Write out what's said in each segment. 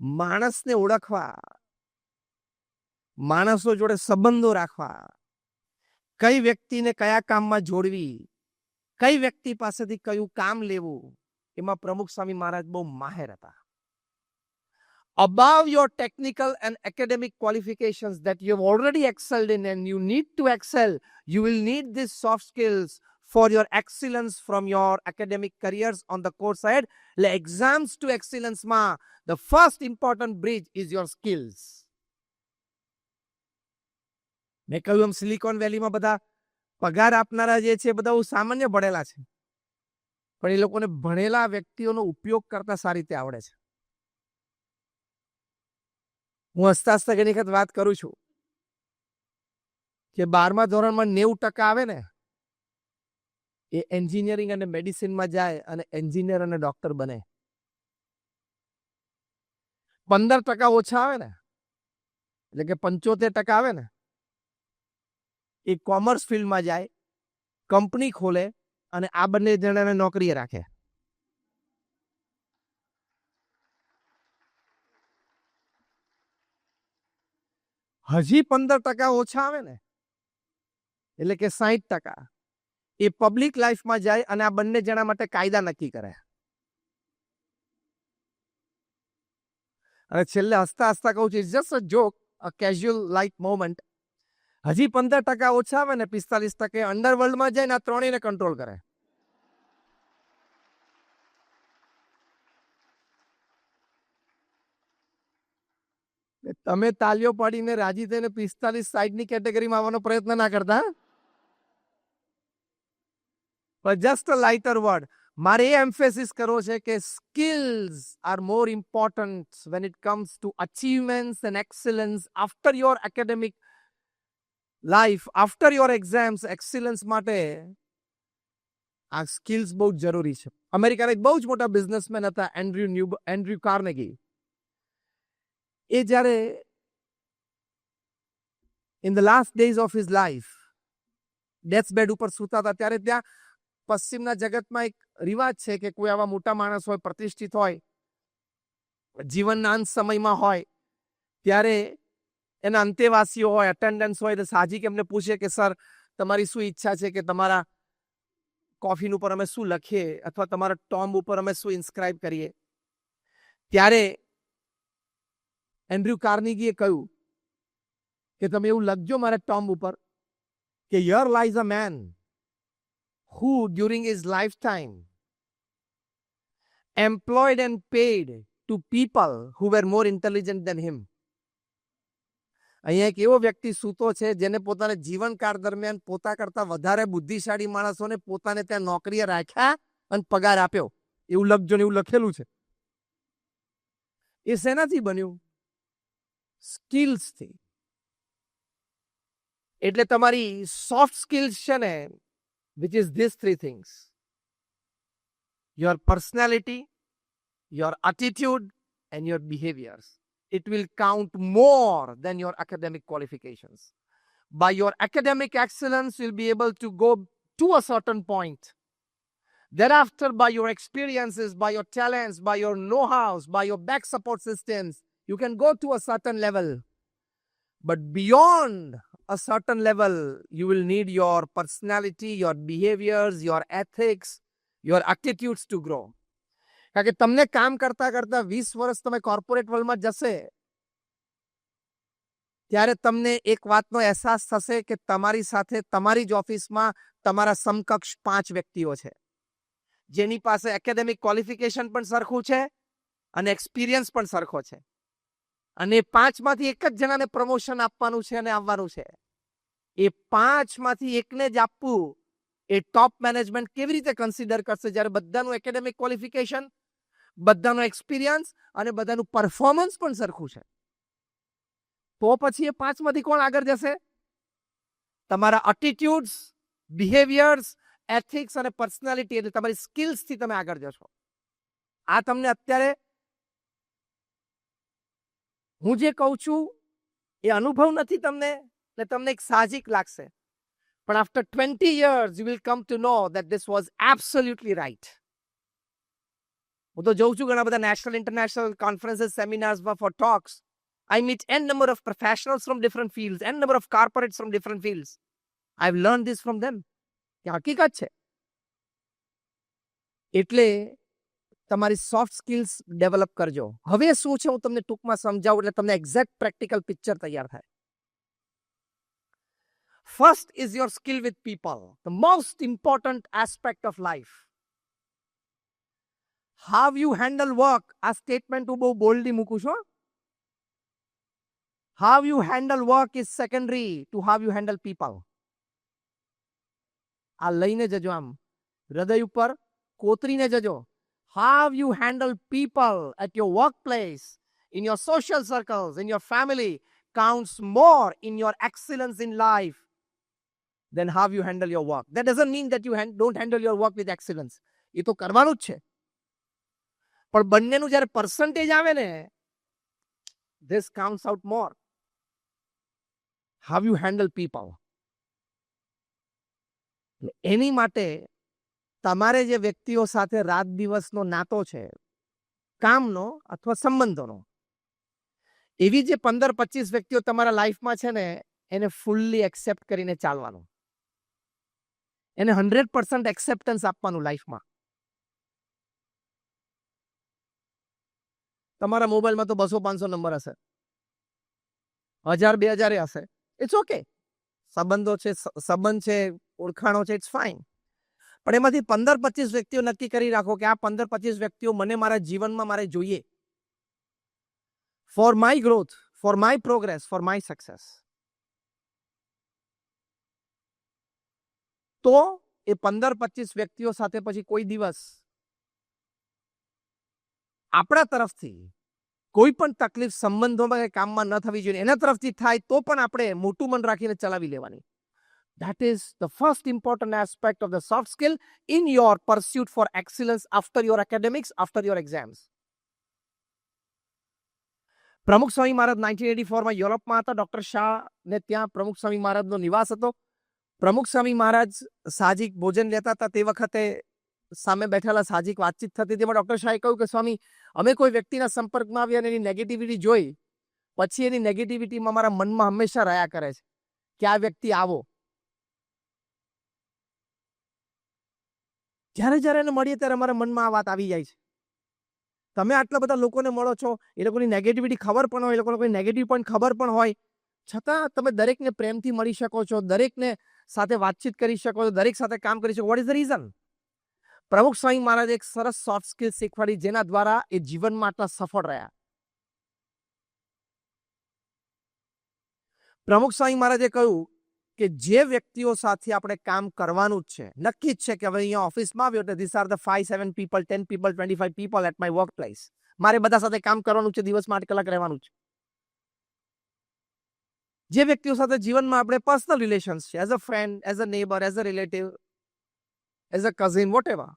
માણસને ઓળખવા, માણસો જોડે સંબંધો રાખવા, કઈ વ્યક્તિને કયા કામમાં જોડવી, કઈ વ્યક્તિ પાસેથી કયું કામ લેવું, એમાં પ્રમુખ સ્વામી મહારાજ બહુ માહેર હતા. Above your technical and academic qualifications that you have already excelled in and you need to excel, you will need these soft skills for your excellence from your academic careers on the course side. The exams to excellence ma, the first important bridge is your skills. મેં કહ્યું એમ silicon વેલીમાં બધા પગાર આપનારા જે છે બધા સામાન્ય ભણેલા છે, પણ એ લોકોને ભણેલા વ્યક્તિઓનો ઉપયોગ કરતા સારી રીતે આવડે છે. હું હસતા હસતા ઘણી વખત વાત કરું છું કે 12મા ધોરણમાં 90% આવે ને એ એન્જિનિયરિંગ અને મેડિસિનમાં જાય અને એન્જિનિયર અને ડોક્ટર બને. 15% ઓછા આવે ને એટલે કે 75% આવે ને એ કોમર્સ ફિલ્ડમાં જાય, કંપની ખોલે અને આ બંને જણાને નોકરીએ રાખે. હજી 15% ઓછા આવે ને એટલે કે 60% એ પબ્લિક લાઈફમાં જાય અને આ બંને જણા માટે કાયદા નક્કી કરે. અને છેલ્લે હસતા હસતા કહું છું, just a joke, a casual light moment. હજી 15% ઓછા આવે ને 45% અંડરવર્લ્ડમાં જાય ને આ ત્રણેયને કંટ્રોલ કરે. તમે તાલીઓ પાડીને રાજી થઈને 45-60 કેટેગરીમાં આવવાનો પ્રયત્ન ના કરતા. પણ જસ્ટ અ લાઇટર વર્ડ, મારે એ એમ્ફેસિસ કરવો છે કે skills are more important when it comes to achievements and excellence after your academic life, after your exams. Excellence માટે આ સ્કિલ્સ બહુ જ જરૂરી છે. અમેરિકાના એક બહુ જ મોટા બિઝનેસમેન હતા એન્ડ્રુ કાર્નેગી. એ જ્યારે in the last days of his life death bed ઉપર સૂતા હતા ત્યારે ત્યાં પશ્ચિમના જગતમાં એક રિવાજ છે કે કોઈ આવા મોટા માણસ હોય, પ્રતિષ્ઠિત હોય, જીવનના અંત સમયમાં હોય ત્યારે એના અંતેવાસીઓ હોય, અટેન્ડન્સ હોય, તો સાહજિક એમને પૂછે કે સર તમારી શું ઈચ્છા છે કે તમારા કોફિન ઉપર અમે શું લખીએ અથવા તમારા ટોમ્બ ઉપર અમે શું ઇન્સ્ક્રાઇબ કરીએ. ત્યારે એન્ડ્રુ કાર્નેગીએ કહ્યું કે તમે એવું લખજો મારા ટોમ્બ ઉપર કે here lies a man who during his lifetime employed and paid to people who were more intelligent than him. અહીંયા એક એવો વ્યક્તિ સૂતો છે જેને પોતાના જીવનકાળ દરમિયાન પોતા કરતા વધારે બુદ્ધિશાળી માણસોને પોતાને ત્યાં નોકરીએ રાખ્યા અને પગાર આપ્યો. એવું લખજો ને એવું લખેલું છે. એ શેનાથી બન્યું? સ્કિલ્સથી. એટલે તમારી સોફ્ટ સ્કિલ્સ છે ને, which is these three things: your personality, your attitude, and your behaviors. It will count more than your academic qualifications. By your academic excellence, you'll be able to go to a certain point. Thereafter, by your experiences, by your talents, by your know-hows, by your back support systems, you can go to a certain level. But beyond a certain level, you will need your personality, your behaviors, your ethics, your attitudes to grow. કારણ કે તમને કામ કરતા કરતા 20 વર્ષ તમે corporate વર્લ્ડમાં જશે ત્યારે તમને એક વાતનો અહેસાસ થશે કે તમારી સાથે તમારી જ ઓફિસમાં તમારા સમકક્ષ 5 વ્યક્તિઓ છે જેની પાસે એકેડેમિક ક્વોલિફિકેશન પણ સરખું છે અને એક્સપિરિયન્સ પણ સરખો છે અને 5માંથી એક જ જણાને પ્રમોશન આપવાનું છે અને આવવાનું છે. એ 5માંથી એકને જ આપવું એ ટોપ મેનેજમેન્ટ કેવી રીતે કન્સિડર કરશે જ્યારે બધાનું એકેડેમિક ક્વોલિફિકેશન, બધાનો એક્સપિરિયન્સ અને બધાનું પરફોર્મન્સ પણ સરખું છે? તો પછી એ 5માંથી કોણ આગળ જશે? તમારા એટીટ્યુડ્સ, બિહેવિયર્સ, એથિક્સ અને પર્સનાલિટી એટલે તમારી સ્કિલ્સથી તમે આગળ જશો. આ તમને અત્યારે હું જે કહું છું એ અનુભવ નથી તમને, એટલે તમને એક સાહજિક લાગશે. પણ after 20 years you will come to know that this was absolutely right. હું તો જોઉં છું ઘણા બધા નેશનલ ઇન્ટરનેશનલ કોન્ફરન્સીસ સેમિનાર્સમાં for talks. I meet n number of professionals from different fields, n number of corporates from different fields. I've learned this from them. કે હકીકત છે. એટલે તમારી સોફ્ટ સ્કિલ્સ ડેવલપ કરજો. હવે શું છે હું તમને ટૂંકમાં સમજાવું એટલે તમને એક્ઝેક્ટ પ્રેક્ટિકલ પિક્ચર તૈયાર થાય. First is your skill with people, the most important aspect of life. How you handle work, આ સ્ટેટમેન્ટ હું બહુ બોલ્ડલી મૂકું છું. How you handle work is secondary to how you handle people. આ લઈને જજો, આમ હૃદય ઉપર કોતરીને જજો. How you handle people at your workplace, in your social circles, in your family counts more in your excellence in life than how you handle your work. That doesn't mean that you don't handle your work with excellence. એ તો કરવાનું જ છે. પણ બંનેનું જ્યારે percentage આવે ને, this counts out more. How you handle people. એની માટે તમારે જે વ્યક્તિઓ સાથે રાત દિવસનો નાતો છે, કામનો અથવા સંબંધોનો, એવી જે 15-25 વ્યક્તિઓ તમારા લાઈફમાં છે ને, એને ફૂલ્લી એક્સેપ્ટ કરીને ચાલવાનું. એને 100% એક્સેપ્ટન્સ આપવાનું લાઈફમાં. તમારા મોબાઈલમાં તો 200-500 નંબર હશે, 1000-2000 હશે. It's okay. સંબંધો છે, સંબંધ છે, ઓળખાણો છે, ઇટ્સ ફાઇન. પણ એમાંથી 15-25 વ્યક્તિઓ નક્કી કરી રાખો કે આ 15-25 વ્યક્તિઓ મને મારા જીવનમાં મારે જોઈએ. For my growth, for my progress, for my success. તો એ 15-25 વ્યક્તિઓ સાથે પછી કોઈ દિવસ આપણા તરફથી કોઈ પણ તકલીફ સંબંધોમાં કે કામમાં ન થવી જોઈએ. એના તરફથી થાય તો પણ આપણે મોટું મન રાખીને ચલાવી લેવાની. That is the first important aspect of the soft skill in your pursuit for excellence after your academics, after your exams. પ્રમુખ સ્વામી મહારાજ 1984માં યુરોપમાં હતા. ડોક્ટર શાહ ને ત્યાં પ્રમુખ સ્વામી મહારાજનો નિવાસ હતો. પ્રમુખ સ્વામી મહારાજ સાહજિક ભોજન લેતા હતા. તે વખતે સામે બેઠેલા સાહજિક વાતચીત થતી. તેમાં ડોક્ટર શાહે કહ્યું કે સ્વામી, અમે કોઈ વ્યક્તિના સંપર્કમાં આવી અને એની નેગેટિવિટી જોઈ, પછી એની નેગેટિવિટીમાં મારા મનમાં હંમેશા રહ્યા કરે છે કે આ વ્યક્તિ આવો. જ્યારે જ્યારે એને મળીએ ત્યારે અમારા મનમાં આ વાત આવી જાય છે. તમે આટલા બધા લોકોને મળો છો, એ લોકોની નેગેટિવિટી ખબર પણ હોય, એ લોકોને કોઈ નેગેટિવ પોઈન્ટ ખબર પણ હોય, છતાં તમે દરેકને પ્રેમથી મળી શકો છો, દરેકને સાથે વાતચીત કરી શકો છો, દરેક સાથે કામ કરી શકો. What is the reason? પ્રમુખ સ્વામી મહારાજે એક સરસ સોફ્ટ સ્કિલ શીખવાડી, જેના દ્વારા એ જીવનમાં આટલા સફળ રહ્યા. પ્રમુખ સ્વામી મહારાજે કહ્યું કે જે વ્યક્તિઓ સાથે આપણે કામ કરવાનું જ છે, નક્કી જ છે કે હવે અહીંયા ઓફિસમાં આવ્યો એટલે this are the 5-7 people, 10 people, 25 people at my work place. મારે બધા સાથે કામ કરવાનું છે, દિવસમાં 8 કલાક રહેવાનું છે. જે વ્યક્તિઓ સાથે જીવનમાં આપણે પર્સનલ રિલેશન્સ છે, as a friend, as a neighbour, as a relative, as a cousin, whatever,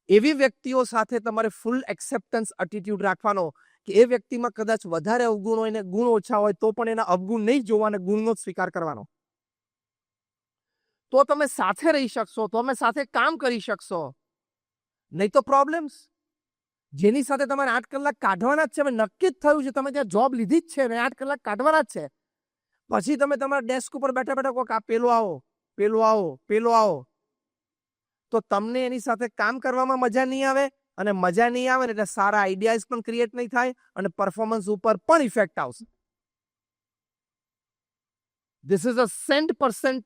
એવી વ્યક્તિઓ સાથે તમારે ફૂલ એક્સેપ્ટન્સ એટીટ્યુડ રાખવાનો કે એ વ્યક્તિમાં કદાચ વધારે અવગુણ હોય ને ગુણ ઓછા હોય તો પણ એના અવગુણ નહીં જોવા અને ગુણનો જ સ્વીકાર કરવાનો. તો તમે સાથે રહી શકશો, તો તમે સાથે કામ કરી શકશો. નહીં તો પ્રોબ્લેમ્સ. જેની સાથે તમારે 8 કલાક કાઢવાના જ છે, હવે નક્કી જ થયું છે, તમે ત્યાં જોબ લીધી જ છે ને 8 કલાક કાઢવાના જ છે, પછી તમે તમારા ડેસ્ક ઉપર બેઠા બેઠા કહો કે આ પેલો આવો, પેલો આવો, પેલો આવો, તો તમને એની સાથે કામ કરવામાં મજા નહીં આવે. અને મજા નહીં આવે ને એટલે સારા આઈડિયાઝ પણ ક્રિએટ નહીં થાય અને પરફોર્મન્સ ઉપર પણ ઇફેક્ટ આવશે. This is a 100%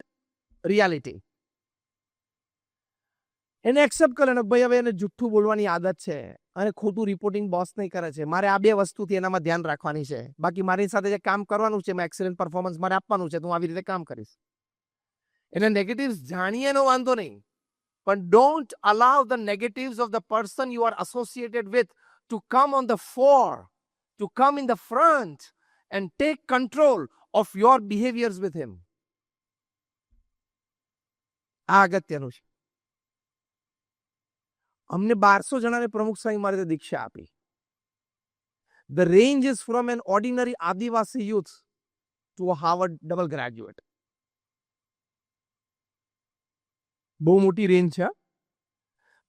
reality. એને એક્સેપ્ટ કરે ને ભાઈ હવે એને જુઠ્ઠું બોલવાની આદત છે અને ખોટું રિપોર્ટિંગ બોસ નહીં કરે છે, મારે આ 2 વસ્તુથી એનામાં ધ્યાન રાખવાની છે. બાકી મારી સાથે જે કામ કરવાનું છે એમાં એક્સેલન્ટ પરફોર્મન્સ મારે આપવાનું છે, તો હું આવી રીતે કામ કરીશ. એને નેગેટિવ્સ જાણીએ એનો વાંધો નહીં, પણ don't allow the negatives of the person you are associated with to come on the fore, to come in the front and take control of your behaviors with him. આ અગત્યનું છે. અમને 1200 જણાને પ્રમુખ સ્વામી મહારાજે દીક્ષા આપી. The range is from an ordinary Adivasi youth to a Harvard double graduate. બહુ મોટી રેન્જ છે.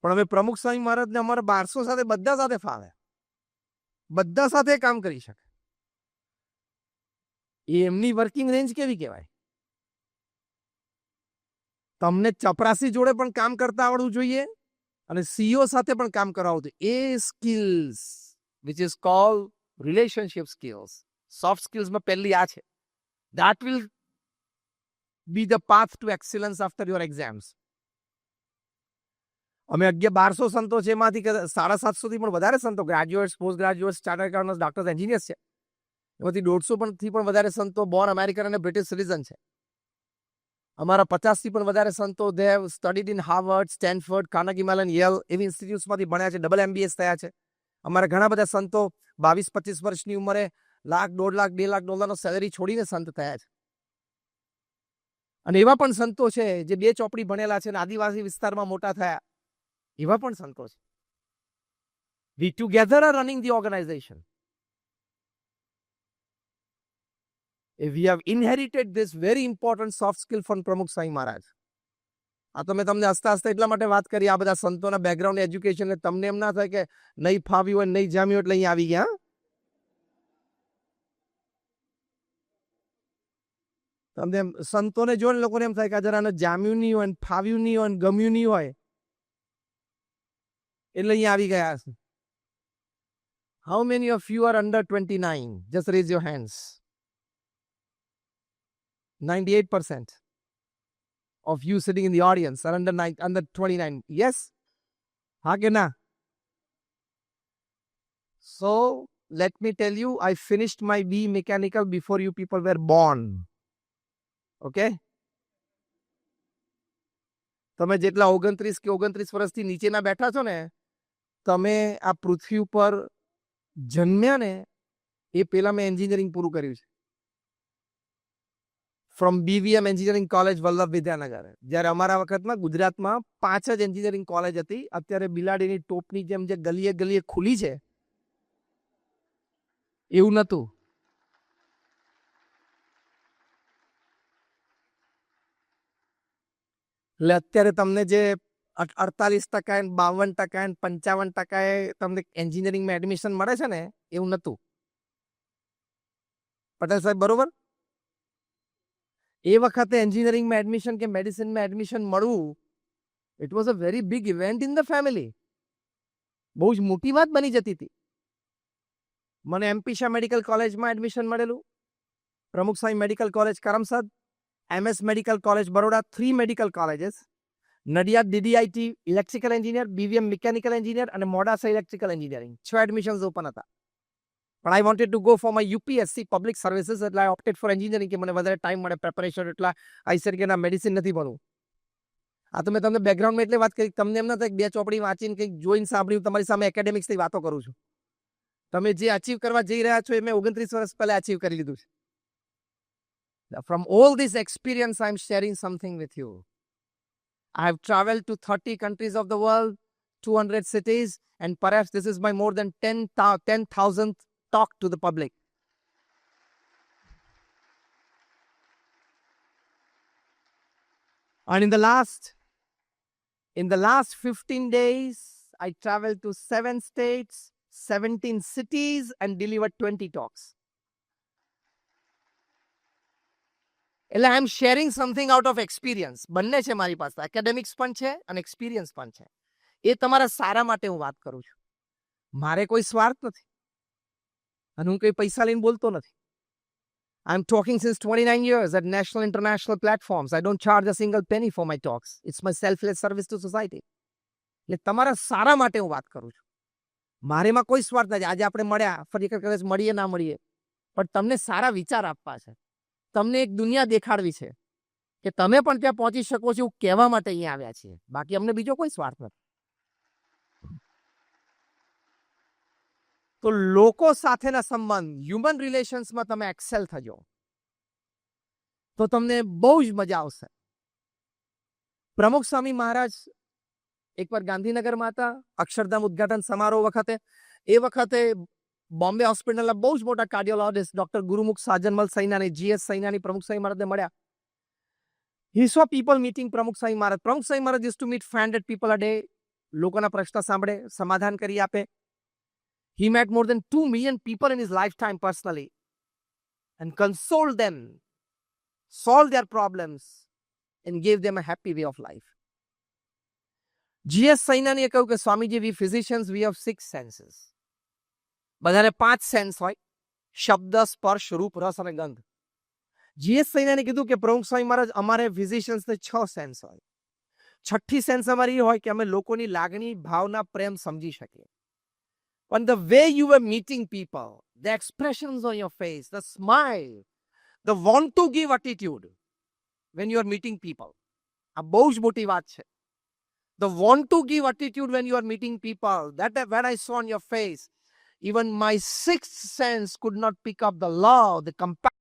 પણ હવે પ્રમુખ સ્વામી મહારાજને અમારા 1200 સાથે બધા સાથે ફાવે, બધા સાથે કામ કરી શકે. એમની વર્કિંગ રેન્જ કેવી કહેવાય? તમને ચપરાસી જોડે પણ કામ કરતા આવડવું જોઈએ અને સીઓ સાથે પણ કામ કરાવવું જોઈએ. એ skills which is called relationship skills, soft સ્કિલ્સમાં પહેલી આ છે. That will be the path to excellence after your exams. અમે 1200 સંતો છે, એમાંથી 750 થી પણ વધારે સંતો graduates, post graduates, chartered accountants, doctors, engineers છે. એમાંથી 150 થી પણ વધારે સંતો બોર્ન અમેરિકન અને બ્રિટિશ સિટીઝન છે. અમારા 50 થી પણ વધારે સંતો they have studied in Harvard, Stanford, Carnegie melon, Yale એવી ઇન્સ્ટિટ્યૂટ્સમાંથી ભણ્યા છે, ડબલ MBAs થયા છે. અમારા ઘણા બધા સંતો 22-25 વર્ષની ઉંમરે લાખ, $1.5 લાખ, $2 લાખનો સેલેરી છોડીને સંત થયા છે. અને એવા પણ સંતો છે જે 2 ચોપડી ભણેલા છે અને આદિવાસી વિસ્તારમાં મોટા થયા, એવા પણ સંતો છે. We together are running the organization. We have inherited this very important soft skill from પ્રમુખ સ્વામી મહારાજ. આ તો મેં તમને હસતા હસતા એટલા માટે વાત કરી, આ બધા સંતોના બેકગ્રાઉન્ડ એજ્યુકેશન, તમને એમ ના થાય કે નહીં ફાવ્યું હોય, નહીં જામ્યું એટલે અહીં આવી ગયા. તમને સંતોને જોઈને લોકોને એમ થાય કે જરા જામ્યું નહીં હોય, ફાવ્યું નહીં હોય, ગમ્યું નહીં હોય એટલે અહીં આવી ગયા છે. How many of you are under 29? Just raise your hands. 98% of you sitting in the audience are under 29. Yes? Ha ke na? So, let me tell you, I finished my BE Mechanical before you people were born. Okay? તમે જેટલા 29 કે 29 વર્ષથી નીચેના બેઠા છો ને, તમે આ પૃથ્વી ઉપર જન્મ્યા ને એ પેલા મેં એન્જિનિયરિંગ પૂરું કર્યું છે. From BVM engineering college Vallabh Vidyanagar. જ્યારે અમારા વખતમાં ગુજરાતમાં 5 જ એન્જિનિયરિંગ કોલેજ હતી. અત્યારે બિલાડીની ટોપની જેમ જે ગલીએ ગલીએ ખુલી છે એવું નહોતું. એટલે અત્યારે તમને જે 48%, 52%, 55% તમને એન્જિનિયરિંગમાં એડમિશન મળે છે ને એવું નહોતું. પટેલ સાહેબ બરોબર? એ વખતે એન્જિનિયરિંગમાં એડમિશન કે મેડિસિનમાં એડમિશન મળવું, it was a very big event in the family. બહુ જ મોટી વાત બની જતી હતી. મને MP શાહ મેડિકલ કોલેજમાં એડમિશન મળેલું, Pramukh Swami medical college Karamsad, MS medical college Baroda, 3 medical colleges, Nadiad DDIT electrical engineer, BVM mechanical engineer અને Modasa electrical engineering. 6 admissions open હતા. પણ I wanted to go for my UPSC public services, એટલે આઈ ઓપ્ટેડ ફોર એન્જિનિયરિંગ કે મને વધારે time મળે preparation, એટલા I said કે ના મેડિસિન નથી ભણવું. આ તો મેં તમને બેકગ્રાઉન્ડમાં એટલે વાત કરી, તમને એમ ના થાય 2 ચોપડી વાંચીને કંઈક જોઈને સાંભળ્યું તમારી સામે એકેડેમિક્સની વાતો કરું છું. તમે જે અચીવ કરવા જઈ રહ્યા છો એ મેં 29 વર્ષ પહેલા અચીવ કરી લીધું છે. From all this experience, I'm sharing something with you. I have traveled to 30 countries of the world, 200 cities, and perhaps this is my more than 10,000th talk to the public. And in the last 15 days, I traveled to 7 states, 17 cities, and delivered 20 talks. એટલે I am sharing something out of experience. બંને છે મારી પાસે, academics પણ છે અને experience પણ છે. એ તમારા સારા માટે હું વાત કરું છું. મારે કોઈ સ્વાર્થ નથી અને હું કોઈ પૈસા લઈને બોલતો નથી. I am talking since 29 years at national international platforms. I don't charge a single penny for my talks. It's my selfless service to society. એટલે તમારા સારા માટે હું વાત કરું છું. મારેમાં કોઈ સ્વાર્થ નથી. આજે આપણે મળ્યા, ફરી કદાચ મળીએ ના મળીએ, પણ તમને સારા વિચાર આપવા છે, તમને એક દુનિયા દેખાડવી છે કે તમે પણ ત્યાં પહોંચી શકો છો, એવું કહેવા માટે અહીંયા આવ્યા છીએ. બાકી અમને બીજો કોઈ સ્વાર્થ નથી. તો લોકો સાથેના સંબંધ, હ્યુમન રિલેશન્સમાં તમે એક્સેલ થજો તો તમને બહુ જ મજા આવશે. પ્રમુખ સ્વામી મહારાજ એકવાર ગાંધીનગરમાં હતા, અક્ષરધામ ઉદ્ઘાટન સમારોહ વખતે. એ વખતે બોમ્બે હોસ્પિટલના બહુ જ મોટા કાર્ડિયોલોજિસ્ટ ડોક્ટર ગુરુમુખ સાજનમલ સૈનાની, GS સૈનાની પ્રમુખ સ્વામી મહારાજને મળ્યા. He saw people meeting પ્રમુખ સ્વામી મહારાજ. પ્રમુખ Swami Maharaj used to meet 500 people a day, લોકોના પ્રશ્ન સાંભળે, સમાધાન કરી આપે. He met more than 2 million people in his lifetime personally and consoled them, solved their problems, and gave them a happy way of life. GS સૈનાનીએ કહ્યું કે Swamiji, we physicians, we have 6 senses. બધાને 5 sense હોય, શબ્દ, સ્પર્શ, રૂપ, રસ અને ગંધ. GS સૈનાને કીધું કે પ્રમુખ સ્વામી મહારાજ, અમારે ફિઝિશિયન્સને 6 સેન્સ હોય. છઠ્ઠી સેન્સ અમારી એ હોય કે અમે લોકોની લાગણી, ભાવના, પ્રેમ સમજી શકીએ. But the way you were meeting people, the expressions on your face, the smile, the want to give attitude when you are meeting people. આ બહુ જ મોટી વાત છે. The want to give attitude when you are meeting people, that when I saw on your face, even my sixth sense could not pick up the love, the compassion.